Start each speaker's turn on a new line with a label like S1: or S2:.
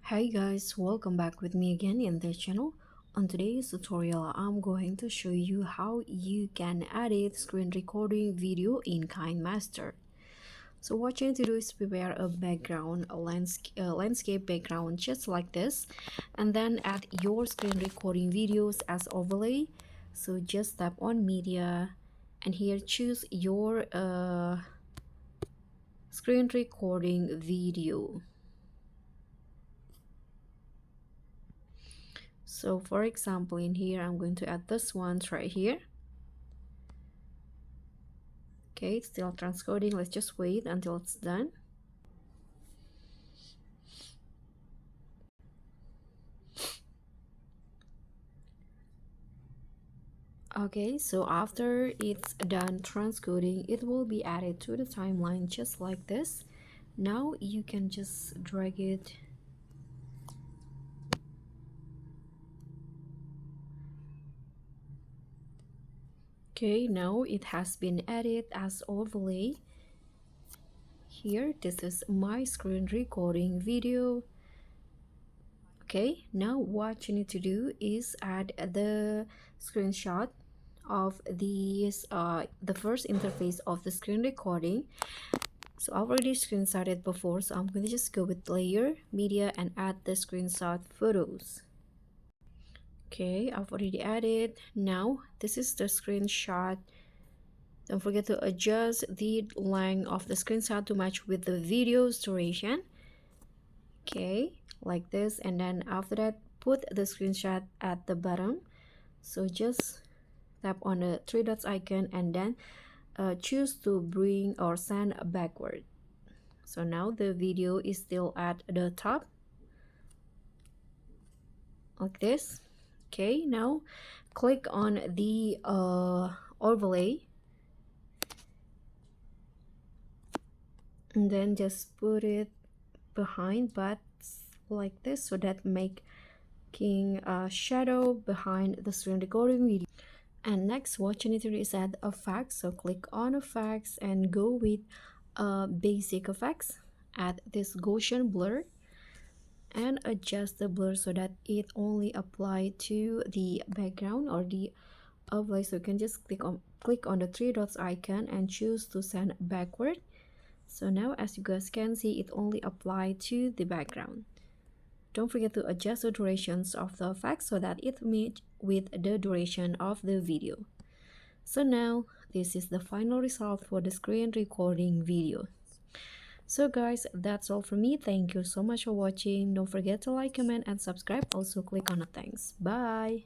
S1: Hi guys, welcome back with me again in this channel. On today's tutorial, I'm going to show you how you can edit screen recording video in KineMaster. So what you need to do is prepare a background, a landscape background just like this, and then add your screen recording videos as overlay. So just tap on media and here choose your screen recording video. So for example, in here I'm going to add this one right here. Okay, it's still transcoding. Let's just wait until it's done. Okay, so after it's done transcoding, it will be added to the timeline just like this. Now you can just drag it okay. Now it has been added as overlay. Here, this is my screen recording video. Okay, now what you need to do is add the screenshot of the first interface of the screen recording. So I've already screenshotted before, so I'm going to just go with layer media and add the screenshot photos. Okay, I've already added. Now this is the screenshot. Don't forget to adjust the length of the screenshot to match with the video's duration. Okay, like this, and then after that put the screenshot at the bottom. So just tap on the three dots icon and then choose to bring or send backward. So now the video is still at the top like this. Okay, now click on the overlay and then just put it behind but like this, so that making a shadow behind the screen recording video. And next what you need to do is add effects. So click on effects and go with basic effects. Add this Gaussian blur and adjust the blur so that it only apply to the background or the overlay. So you can just click on the three dots icon and choose to send backward. So now as you guys can see, it only apply to the background. Don't forget to adjust the durations of the effect so that it match with the duration of the video. So now this is the final result for the screen recording video. So guys, that's all from me. Thank you so much for watching. Don't forget to like, comment and subscribe. Also click on the thanks. Bye.